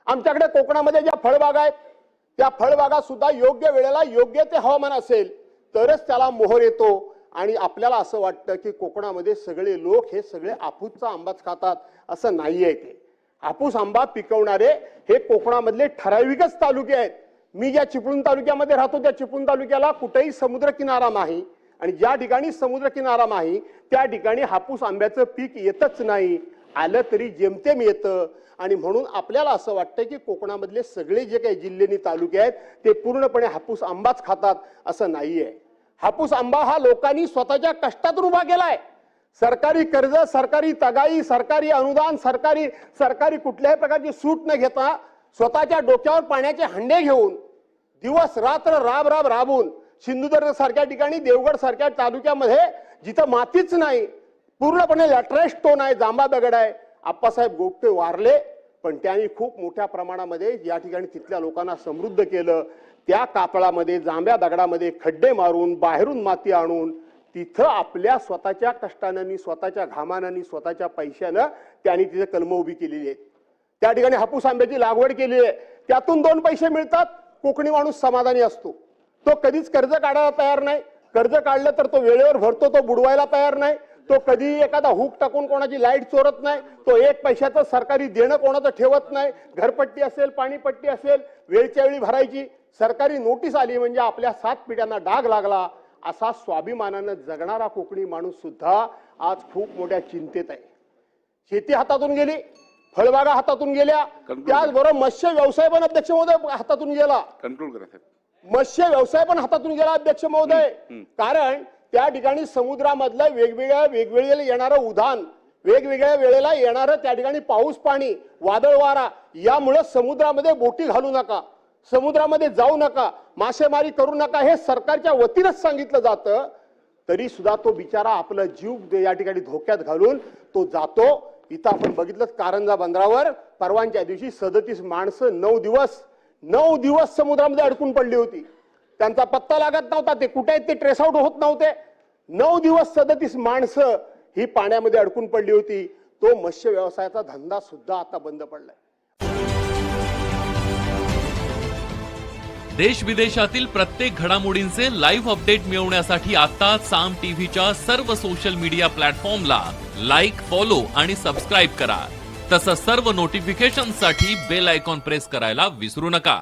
आमच्याकडे कोकणामध्ये ज्या फळबागा आहेत त्या फळबागा सुद्धा योग्य वेळेला योग्य ते हवामान असेल तरच त्याला मोहर येतो आणि आपल्याला असं वाटतं की कोकणामध्ये सगळे लोक हे सगळे हापूसचा आंबाच खातात, असं नाहीये. ते हापूस आंबा पिकवणारे हे कोकणामधले ठराविकच तालुके आहेत. मी ज्या चिपळूण तालुक्यामध्ये राहतो त्या चिपळूण तालुक्याला कुठेही समुद्र किनारा नाही आणि ज्या ठिकाणी समुद्र किनारा नाही त्या ठिकाणी हापूस आंब्याचं पीक येतच नाही, आलं तरी जेमतेम येतं. आणि म्हणून आपल्याला असं वाटतं की कोकणामधले सगळे जे काही जिल्हे तालुके आहेत ते पूर्णपणे हापूस आंबाच खातात, असं नाहीये. हापूस आंबा हा लोकांनी स्वतःच्या कष्टातून उभा केलाय. सरकारी कर्ज, सरकारी तगाई, सरकारी अनुदान, सरकारी कुठल्याही प्रकारची सूट न घेता स्वतःच्या डोक्यावर पाण्याचे हंडे घेऊन दिवस रात्र राबून सिंधुदुर्ग सारख्या ठिकाणी, देवगड सारख्या तालुक्यामध्ये जिथं मातीच नाही, पूर्णपणे लॅटराइट स्टोन आहे, जांभा दगड आहे, आप्पासाहेब गोगटे वारले. पण त्यांनी खूप मोठ्या प्रमाणामध्ये या ठिकाणी तिथल्या लोकांना समृद्ध केलं. त्या कापळामध्ये, जांभ्या दगडामध्ये खड्डे मारून बाहेरून माती आणून तिथं आपल्या स्वतःच्या कष्टानं, स्वतःच्या घामानं, स्वतःच्या पैशानं त्यांनी तिथे कलम उभी केलेली आहेत. त्या ठिकाणी हापूस आंब्याची लागवड केली आहे. त्यातून 2 पैसे मिळतात, कोकणी माणूस समाधानी असतो. तो कधीच कर्ज काढायला तयार नाही. कर्ज काढलं तर तो वेळेवर भरतो, तो बुडवायला तयार नाही. तो कधी एखादा हुक टाकून कोणाची लाईट चोरत नाही. तो 1 पैशाचं सरकारी देणं कोणाचं ठेवत नाही. घरपट्टी असेल, पाणीपट्टी असेल, वेळच्या वेळी भरायची. सरकारी नोटीस आली म्हणजे आपल्या 7 पिढ्यांना डाग लागला, असा स्वाभिमानानं जगणारा कोकणी माणूस सुद्धा आज खूप मोठ्या चिंतेत आहे. शेती हातातून गेली, फळबागा हातातून गेल्या, त्याचबरोबर मत्स्य व्यवसाय पण अध्यक्ष महोदय हातातून गेला. मत्स्य व्यवसाय पण हातातून गेला अध्यक्ष महोदय. कारण त्या ठिकाणी समुद्रामधलं वेगवेगळे येणारं उधाण, वेगवेगळ्या वेळेला येणारं त्या ठिकाणी पाऊस पाणी, वादळ वारा, यामुळे समुद्रामध्ये बोटी घालू नका, समुद्रामध्ये जाऊ नका, मासेमारी करू नका, हे सरकारच्या वतीनच सांगितलं जातं. तरी सुद्धा तो बिचारा आपला जीव या ठिकाणी धोक्यात घालून तो जातो. इथं आपण बघितलं कारंजा बंदरावर परवांच्या दिवशी 37 माणसं 9 दिवस समुद्रामध्ये अडकून पडली होती. त्यांचा पत्ता लागत नव्हता, ते कुठे आहेत ते ट्रेस आउट होत नव्हते. 9 दिवस 37 माणसं ही पाण्यामध्ये अडकून पडली होती. तो मत्स्य व्यवसायाचा धंदा सुद्धा आता बंद पडलाय. देश विदेशातील प्रत्येक घडामोडींचे लाईव्ह अपडेट मिळवण्यासाठी आता साम टीव्हीच्या सर्व सोशल मीडिया प्लॅटफॉर्मला लाईक, फॉलो आणि सबस्क्राईब करा. तसंच सर्व नोटिफिकेशनसाठी बेल आयकॉन प्रेस करायला विसरू नका.